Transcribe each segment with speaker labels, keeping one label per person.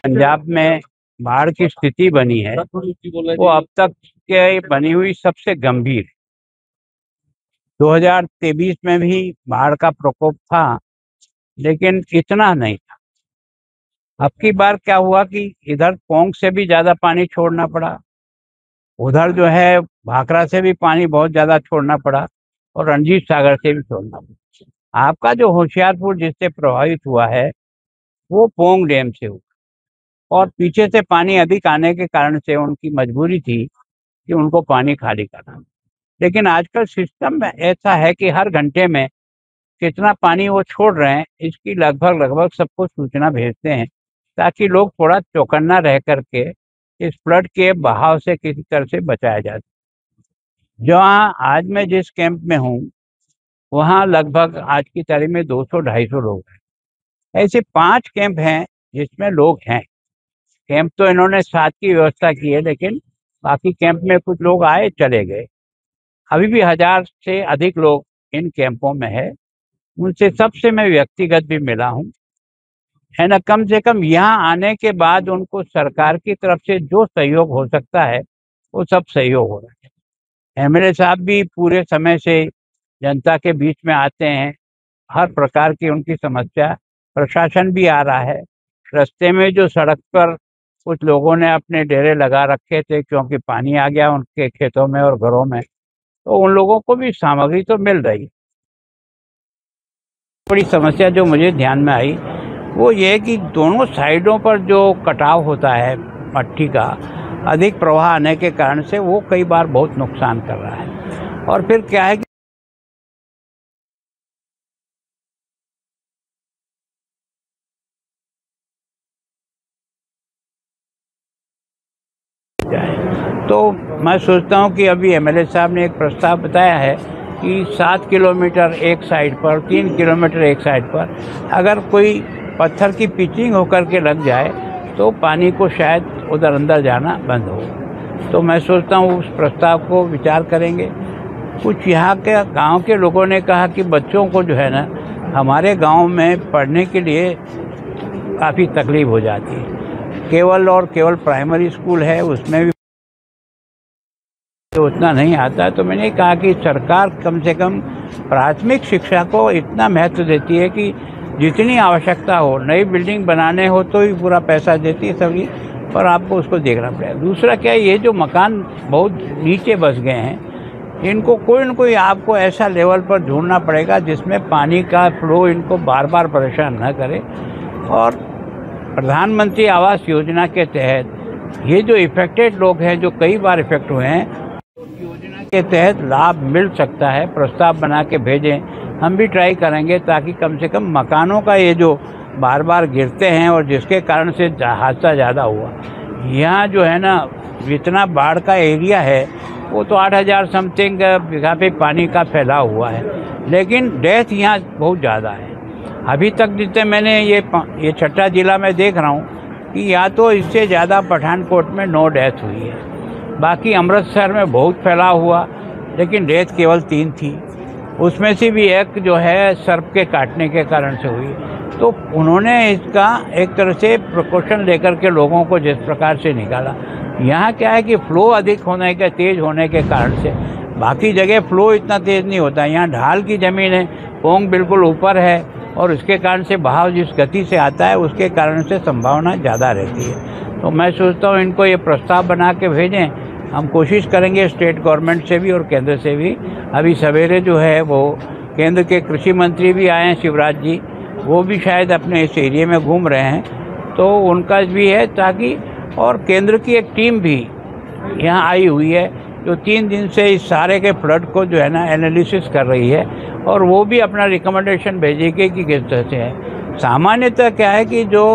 Speaker 1: पंजाब में बाढ़ की स्थिति बनी है वो अब तक के बनी हुई सबसे गंभीर। 2023 में भी बाढ़ का प्रकोप था, लेकिन इतना नहीं था। अब की बार क्या हुआ कि इधर पोंग से भी ज्यादा पानी छोड़ना पड़ा, उधर जो है भाखड़ा से भी पानी बहुत ज्यादा छोड़ना पड़ा और रणजीत सागर से भी छोड़ना पड़ा। आपका जो होशियारपुर जिससे प्रभावित हुआ है वो पोंग डैम से हुआ, और पीछे से पानी अधिक आने के कारण से उनकी मजबूरी थी कि उनको पानी खाली करना। लेकिन आजकल सिस्टम में ऐसा है कि हर घंटे में कितना पानी वो छोड़ रहे हैं इसकी लगभग लगभग सबको सूचना भेजते हैं, ताकि लोग थोड़ा चौकन्ना रह करके इस फ्लड के बहाव से किसी तरह से बचाया जा सके। जहाँ आज मैं जिस कैंप में हूँ वहाँ लगभग आज की तारीख में 200-250 लोग हैं। ऐसे 5 कैंप हैं जिसमें लोग हैं। कैंप तो इन्होंने 7 की व्यवस्था की है, लेकिन बाकी कैंप में कुछ लोग आए चले गए। अभी भी 1000 से अधिक लोग इन कैंपों में है। उनसे सबसे मैं व्यक्तिगत भी मिला हूँ, है ना। कम से कम यहाँ आने के बाद उनको सरकार की तरफ से जो सहयोग हो सकता है वो सब सहयोग हो रहा है। एमएलए साहब भी पूरे समय से जनता के बीच में आते हैं, हर प्रकार की उनकी समस्या। प्रशासन भी आ रहा है। रास्ते में जो सड़क पर कुछ लोगों ने अपने डेरे लगा रखे थे क्योंकि पानी आ गया उनके खेतों में और घरों में, तो उन लोगों को भी सामग्री तो मिल रही है। बड़ी समस्या जो मुझे ध्यान में आई वो ये है कि दोनों साइडों पर जो कटाव होता है मट्टी का, अधिक प्रवाह आने के कारण से वो कई बार बहुत नुकसान कर रहा है। और फिर क्या है कि तो मैं सोचता हूँ कि अभी एमएलए साहब ने एक प्रस्ताव बताया है कि 7 किलोमीटर एक साइड पर, 3 किलोमीटर एक साइड पर अगर कोई पत्थर की पिचिंग होकर के लग जाए तो पानी को शायद उधर अंदर जाना बंद हो। तो मैं सोचता हूँ उस प्रस्ताव को विचार करेंगे। कुछ यहाँ के गांव के लोगों ने कहा कि बच्चों को जो है ना हमारे गांव में पढ़ने के लिए काफ़ी तकलीफ हो जाती है। केवल और केवल प्राइमरी स्कूल है, उसमें भी तो उतना नहीं आता। तो मैंने कहा कि सरकार कम से कम प्राथमिक शिक्षा को इतना महत्व देती है कि जितनी आवश्यकता हो, नई बिल्डिंग बनाने हो तो ही पूरा पैसा देती है सभी, पर आपको उसको देखना पड़ेगा। दूसरा क्या है, ये जो मकान बहुत नीचे बस गए हैं इनको कोई न कोई आपको ऐसा लेवल पर ढूंढना पड़ेगा जिसमें पानी का फ्लो इनको बार बार परेशान न करे। और प्रधानमंत्री आवास योजना के तहत ये जो इफेक्टेड लोग हैं, जो कई बार इफेक्ट हुए हैं, योजना के तहत लाभ मिल सकता है। प्रस्ताव बना के भेजें, हम भी ट्राई करेंगे ताकि कम से कम मकानों का ये जो बार बार गिरते हैं और जिसके कारण से हादसा ज़्यादा हुआ, यहाँ जो है ना जितना बाढ़ का एरिया है वो तो 8000 समथिंग बीघा पे पानी का फैला हुआ है, लेकिन डेथ यहाँ बहुत ज़्यादा है। अभी तक जितने मैंने ये छठा जिला में देख रहा हूँ कि या तो इससे ज़्यादा पठानकोट में 9 डेथ हुई है। बाकी अमृतसर में बहुत फैला हुआ, लेकिन डेथ केवल 3 थी। उसमें से भी एक जो है सर्प के काटने के कारण से हुई। तो उन्होंने इसका एक तरह से प्रिकॉशन लेकर के लोगों को जिस प्रकार से निकाला। यहाँ क्या है कि फ्लो अधिक होने के, तेज़ होने के कारण से, बाकी जगह फ्लो इतना तेज़ नहीं होता। यहाँ ढाल की ज़मीन है, पोंग बिल्कुल ऊपर है और उसके कारण से बहाव जिस गति से आता है उसके कारण से संभावना ज़्यादा रहती है। तो मैं सोचता हूँ इनको ये प्रस्ताव बना के भेजें। हम कोशिश करेंगे स्टेट गवर्नमेंट से भी और केंद्र से भी। अभी सवेरे जो है वो केंद्र के कृषि मंत्री भी आए हैं, शिवराज जी, वो भी शायद अपने इस एरिया में घूम रहे हैं, तो उनका भी है ताकि, और केंद्र की एक टीम भी यहाँ आई हुई है जो 3 दिन से इस सारे के फ्लड को जो है ना एनालिसिस कर रही है, और वो भी अपना रिकमेंडेशन भेजेगी कि किस तरह से है। सामान्यतः क्या है कि जो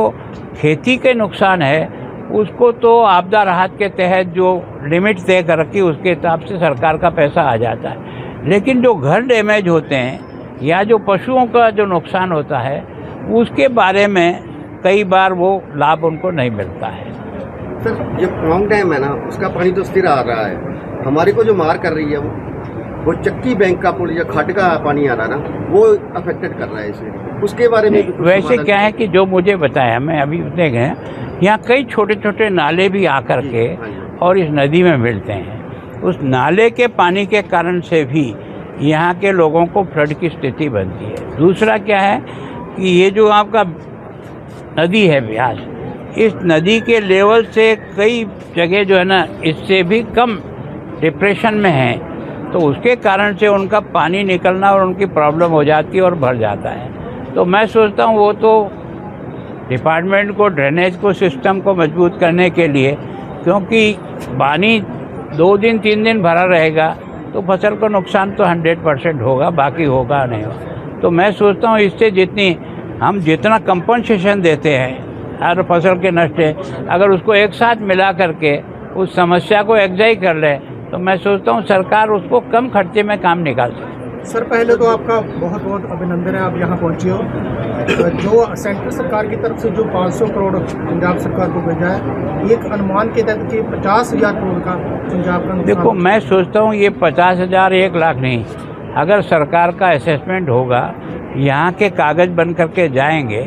Speaker 1: खेती के नुकसान है उसको तो आपदा राहत के तहत जो लिमिट तय कर रखी उसके हिसाब से सरकार का पैसा आ जाता है, लेकिन जो घर डैमेज होते हैं या जो पशुओं का जो नुकसान होता है उसके बारे में कई बार वो लाभ उनको नहीं मिलता है।
Speaker 2: सर, ये पोंग डैम है ना, उसका पानी तो स्थिर आ रहा है। हमारे को जो मार कर रही है वो चक्की बैंक का पुल या खट का पानी आ रहा है ना, वो अफेक्टेड कर रहा है इसे। उसके बारे में
Speaker 1: वैसे क्या है कि जो मुझे बताया, मैं अभी उसने गए यहाँ कई छोटे छोटे नाले भी आकर के और इस नदी में मिलते हैं। उस नाले के पानी के कारण से भी यहाँ के लोगों को फ्लड की स्थिति बनती है। दूसरा क्या है कि ये जो आपका नदी है ब्यास, इस नदी के लेवल से कई जगह जो है ना इससे भी कम डिप्रेशन में है, तो उसके कारण से उनका पानी निकलना और उनकी प्रॉब्लम हो जाती है और भर जाता है। तो मैं सोचता हूँ वो तो डिपार्टमेंट को ड्रेनेज को सिस्टम को मजबूत करने के लिए, क्योंकि पानी 2 दिन 3 दिन भरा रहेगा तो फसल को नुकसान तो 100% होगा, बाकी होगा नहीं होगा। तो मैं सोचता हूँ इससे जितना कंपनसेशन देते हैं हर फसल के नष्ट है, अगर उसको एक साथ मिला करके उस समस्या को एकजाई कर ले तो मैं सोचता हूँ सरकार उसको कम खर्चे में काम निकाल सकती है।
Speaker 3: सर पहले तो आपका बहुत बहुत अभिनंदन है, आप यहाँ पहुँचे हो। जो सेंट्रल सरकार की तरफ से जो 500 करोड़ पंजाब सरकार को भेजा है, एक अनुमान के तहत कि 50,000 करोड़ का पंजाब का।
Speaker 1: देखो मैं सोचता हूँ ये 50,000 1 लाख नहीं, अगर सरकार का असेसमेंट होगा, यहाँ के कागज़ बन करके जाएंगे,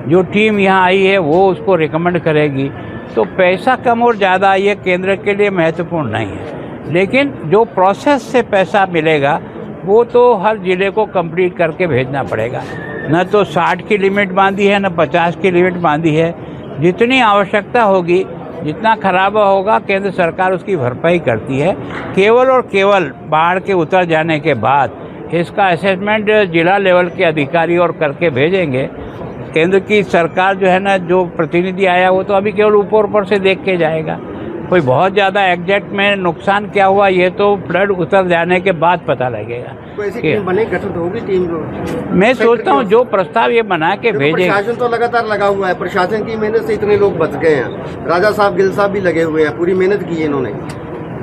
Speaker 1: जो टीम यहाँ आई है वो उसको रिकमेंड करेगी, तो पैसा कम और ज़्यादा ये केंद्र के लिए महत्वपूर्ण नहीं है। लेकिन जो प्रोसेस से पैसा मिलेगा वो तो हर ज़िले को कंप्लीट करके भेजना पड़ेगा। न तो 60 की लिमिट बांधी है, न 50 की लिमिट बांधी है। जितनी आवश्यकता होगी, जितना खराबा होगा, केंद्र सरकार उसकी भरपाई करती है। केवल और केवल बाढ़ के उतर जाने के बाद इसका असेसमेंट जिला लेवल के अधिकारी और करके भेजेंगे। केंद्र की सरकार जो है ना, जो प्रतिनिधि आया वो तो अभी केवल ऊपर से देख के जाएगा। कोई बहुत ज़्यादा एग्जैक्ट में नुकसान क्या हुआ ये तो फ्लड उतर जाने के बाद पता लगेगा।
Speaker 2: तो ऐसी टीम बने, गठित होगी टीम जो
Speaker 1: मैं सोचता हूँ जो प्रस्ताव ये बना के भेजे।
Speaker 2: प्रशासन तो लगातार लगा हुआ है, प्रशासन की मेहनत से इतने लोग बच गए हैं। राजा साहब गिल साहब भी लगे हुए हैं, पूरी मेहनत की है इन्होंने,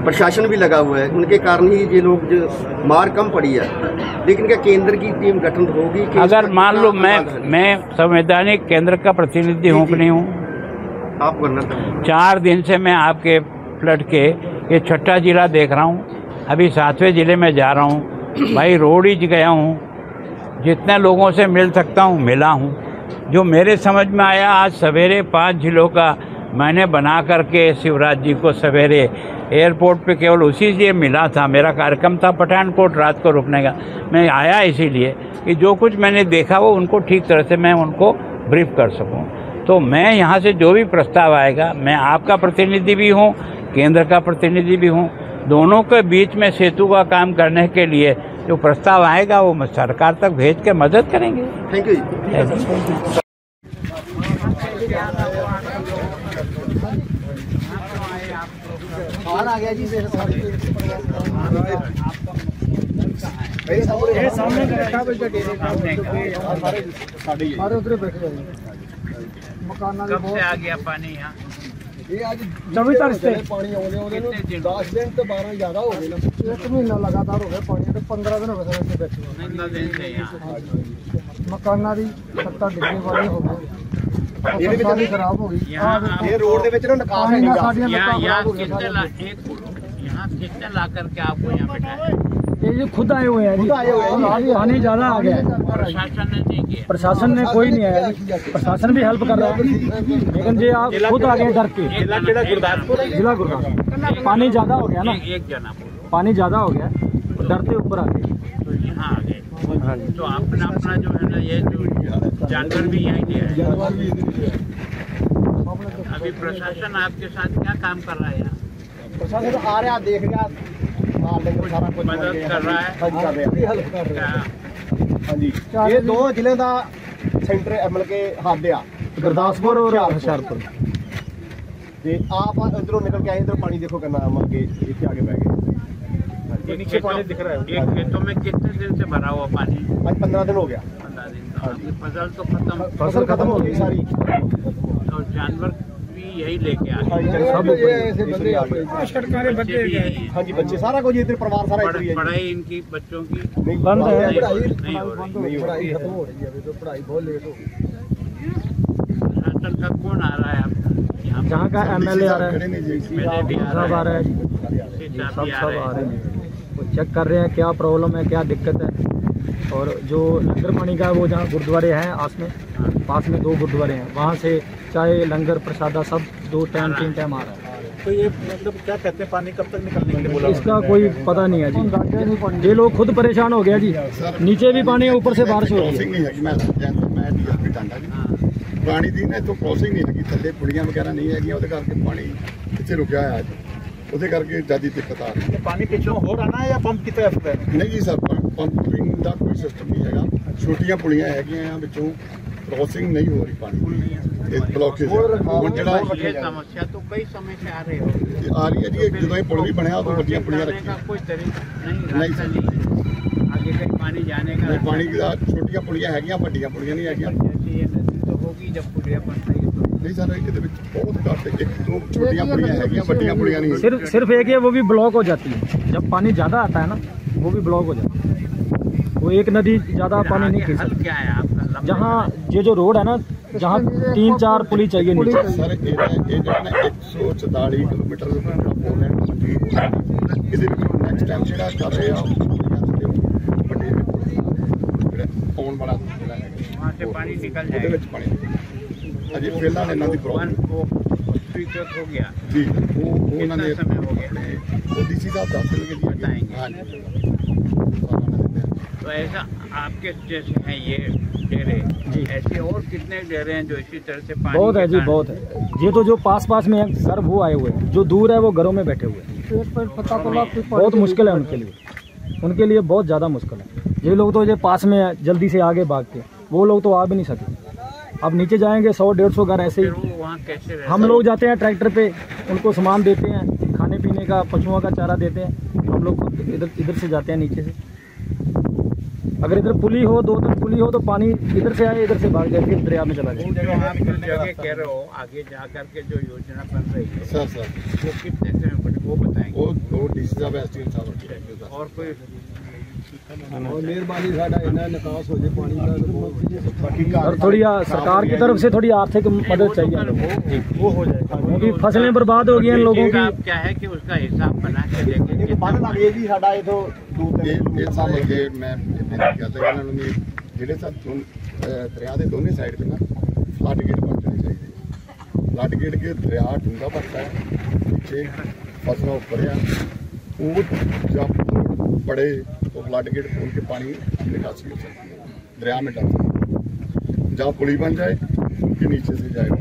Speaker 2: प्रशासन भी लगा हुआ है, उनके कारण ही ये लोग जो मार कम पड़ी है। लेकिन क्या केंद्र की टीम गठन होगी?
Speaker 1: अगर मान लो मैं संवैधानिक केंद्र का प्रतिनिधि हूँ कि नहीं हूँ,
Speaker 2: आप गवर्नर
Speaker 1: 4 दिन से मैं आपके फ्लड के ये 6ठा जिला देख रहा हूँ, अभी 7वें जिले में जा रहा हूँ। भाई रोड ही गया हूँ, जितने लोगों से मिल सकता हूँ मिला हूँ। जो मेरे समझ में आया, आज सवेरे 5 जिलों का मैंने बना करके शिवराज जी को सवेरे एयरपोर्ट पे केवल उसी से मिला था। मेरा कार्यक्रम था पठानकोट रात को रुकने का, मैं आया इसीलिए कि जो कुछ मैंने देखा वो उनको ठीक तरह से मैं उनको ब्रीफ कर सकूं। तो मैं यहाँ से जो भी प्रस्ताव आएगा, मैं आपका प्रतिनिधि भी हूँ, केंद्र का प्रतिनिधि भी हूँ, दोनों के बीच में सेतु का काम करने के लिए जो प्रस्ताव आएगा वो सरकार तक भेज के मदद करेंगे।
Speaker 2: Thank you. आ गया जी सामने
Speaker 1: कब से आ गया पानी यहाँ?
Speaker 3: ये आज 24 तारीख से पानी आने 10 दिन तो 12 ज्यादा हो गए ना, 1 महीना लगातार हो गया पानी, तो 15 दिन हो गए सर बैठे।
Speaker 1: 15 दिन से यहाँ
Speaker 3: मकाना की छत्ता डिग्गे वाली हो गई, फसल भी खराब हो गई।
Speaker 2: ये रोड ਦੇ ਵਿੱਚ ਨਾ ਨਿਕਾਸ ਹੈ
Speaker 1: यहाँ कितने ला करके आपको यहाँ बैठाया?
Speaker 3: ये जो खुद आए हुए हैं जी, पानी ज्यादा आ गया है।
Speaker 1: प्रशासन ने नहीं किया,
Speaker 3: प्रशासन ने कोई नहीं आया जी, प्रशासन भी हेल्प कर रहा है, लेकिन ये आप खुद आ गए डर के। जिला गुरदासपुर पानी ज्यादा हो गया ना,
Speaker 1: एक जना
Speaker 3: पानी ज्यादा हो गया, डरते ऊपर आ गए,
Speaker 1: तो यहाँ आ गए। तो अपना जो है ना, ये जो जानवर भी यहीं दिया है। अभी प्रशासन आपके साथ क्या काम कर रहा है यहाँ?
Speaker 2: प्रशासन तो आ रहा, देख रहा, सारा कुछ
Speaker 1: मदद कर रहा है।
Speaker 2: हाँ जी, ये 2 ਜ਼ਿਲ੍ਹੇ ਦਾ ਸੈਂਟਰ मतलब के ਹੱਦ ਆ,
Speaker 3: गुरदासपुर और हुशियारपुर।
Speaker 2: ਤੇ आप इधरों निकल के आए, इधर पानी देखो करना मतलब के इतने आगे बह गए।
Speaker 1: नीचे पानी दिख रहा है। एक खेतों में कितने दिन से भरा हुआ पानी?
Speaker 2: आज 15 दिन हो गया।
Speaker 1: 15 दिन। फसल तो खत्म,
Speaker 2: फसल खत्म हो गई सारी,
Speaker 1: और जानवर भी यही लेके आ गए।
Speaker 2: सब ऐसे बंदे आ गए,
Speaker 3: सरकारी बच्चे भी हैं।
Speaker 2: हाँ जी, बच्चे सारा कुछ इधर परिवार सारा इधर ही है।
Speaker 1: पढ़ाई इनकी बच्चों की
Speaker 2: नहीं
Speaker 3: बंद है,
Speaker 2: पढ़ाई
Speaker 3: खत्म हो रही है, अभी तो पढ़ाई बहुत लेट हो गई।
Speaker 1: प्रशासन का कौन आ रहा है आपका यहाँ?
Speaker 3: जहाँ का MLA आ रहा है,
Speaker 1: एमएलए भी आ
Speaker 3: सब आ रहा है,
Speaker 1: सब
Speaker 3: सब आ रहे हैं, वो चेक कर रहे हैं क्या प्रॉब्लम है, क्या दिक्कत है,
Speaker 4: और जो लंगर पानी का वो जहाँ गुरुद्वारे हैं पास में 2 गुरुद्वारे हैं, वहाँ से चाय लंगर प्रसादा सब 2 टाइम 3 टाइम आ रहा है।
Speaker 5: तो ये मतलब क्या कहते हैं, पानी कब तक निकलने के लिए बोला?
Speaker 4: इसका कोई पता नहीं है जी, ये लोग खुद परेशान हो गया जी, नीचे भी पानी है, ऊपर से बारिश हो रही है।
Speaker 6: पानी दी ना इतों क्रॉसिंग नहीं हैगी, थले पुड़ियां वगैरह नहीं हैगियां, ਉਹਦੇ ਕਰਕੇ ਪਾਣੀ ਇੱਥੇ ਰੁਕਿਆ ਹੋਇਆ ਹੈ, ਉਹਦੇ ਕਰਕੇ ਜ਼ਿਆਦਾ ਦਿੱਕਤ ਆ ਰਹੀ ਹੈ।
Speaker 5: पानी पिछलों हो रहा है या पंप की तरफ है?
Speaker 6: ਨਹੀਂ ਜੀ ਸਰ, ਪੰਪਿੰਗ ਦਾ ਕੋਈ ਸਿਸਟਮ ਨਹੀਂ ਹੈਗਾ, ਛੋਟੀਆਂ ਪੁੜੀਆਂ ਹੈਗੀਆਂ ਆ, ਵਿੱਚੋਂ क्रॉसिंग नहीं हो रही पानी ब्लॉकेज
Speaker 1: ये समस्या तो कई समय से आ रही
Speaker 6: है जी। जो पुल भी बनया तो बड़िया पुड़िया रखी,
Speaker 1: कोई तरीका नहीं आगे कहीं पानी जाने का,
Speaker 6: पानी की छोटिया पुड़िया है, बड़िया पुड़िया नहीं है।
Speaker 1: तो होगी जब पुड़िया बन रही है तो
Speaker 6: नहीं सर, बहुत घट, 1-2 छोटिया पुड़िया है, बड़िया पुड़िया नहीं।
Speaker 4: सिर्फ एक है, वो भी ब्लॉक हो जाती है जब पानी ज़्यादा आता है ना, वो भी ब्लॉक हो जाती है। वो एक नदी ज़्यादा पानी नहीं खींच सकती।
Speaker 1: क्या है आपका
Speaker 4: जहाँ ये जो रोड है ना, जहाँ 3-4 पुली चाहिए नीचे।
Speaker 6: सर ये 144 किलोमीटर नेक्स्ट टाइम जो कर रहे आने वाला
Speaker 1: वहाँ से पानी निकल जाएगा।
Speaker 6: अजे फिलहाल इन्हों की प्रॉब्लम
Speaker 1: हो गया
Speaker 6: जी, वो उन्होंने
Speaker 1: समय हो गया
Speaker 6: डीसी साहब दस देंगे जी,
Speaker 1: बताएंगे।
Speaker 6: हाँ जी।
Speaker 1: तो ऐसा आपके जैसे हैं ये डेरे जी, ऐसे और कितने डेरे हैं जो इसी तरह से पानी
Speaker 4: बहुत है जी, बहुत है। ये तो जो पास में है सर, वो आए हुए हैं, जो दूर है वो घरों में बैठे हुए हैं। बहुत मुश्किल है उनके लिए बहुत ज़्यादा मुश्किल है। ये लोग तो ये पास में है, जल्दी से आगे भाग के, वो लोग तो आ भी नहीं सके। अब नीचे जाएंगे 100-150 घर ऐसे ही।
Speaker 1: वहाँ कैसे
Speaker 4: हम लोग जाते हैं ट्रैक्टर पे, उनको सामान देते हैं, खाने पीने का, पशुओं का चारा देते हैं। हम लोग इधर से जाते हैं नीचे से। अगर इधर पुली हो, 2-3 पुली हो, तो पानी इधर से आए, इधर से भाग जाए, फिर दरिया में चला जाए।
Speaker 1: आप जगह कह रहे हो आगे जा करके जो योजना बन रही है
Speaker 6: सर
Speaker 1: वो कितने समय बने वो बताएंगे।
Speaker 6: वो डीसी साहब एसडीएम साहब
Speaker 1: और कोई
Speaker 3: मेहरबानी साडा इन्ना निकास हो जाए पानी का,
Speaker 4: और थोड़ी सरकार की तरफ से थोड़ी आर्थिक मदद चाहिए,
Speaker 5: वो हो जाएगा।
Speaker 4: क्योंकि फसलें बर्बाद हो गई हैं लोगों की।
Speaker 1: क्या है कि उसका हिसाब बना के देखेंगे।
Speaker 3: बन लग गई जी साडा इथों
Speaker 6: ਇਹ ਸਾਲ ਅੱਗੇ ਮੈਂ ਕਹਿੰਦਾ ਇਹਨਾਂ ਨੂੰ ਵੀ ਜਿਹੜੇ ਦਰਿਆ ਦੇ ਦੋਨੇ ਸਾਈਡ ਤੇ ਨਾ ਫਲੱਡ ਗੇਟ ਬਣ ਜਾਣੇ ਚਾਹੀਦੇ। ਫਲੱਡ गेट के दरिया डूंगा पड़ता है, पीछे फसलों ऊपर वो जब बड़े तो फ्लड गेट खोल के पानी निकासी हो सकती है, दरिया में डाल सकती है। जहाँ पुली बन जाए उसके नीचे से जाएगा।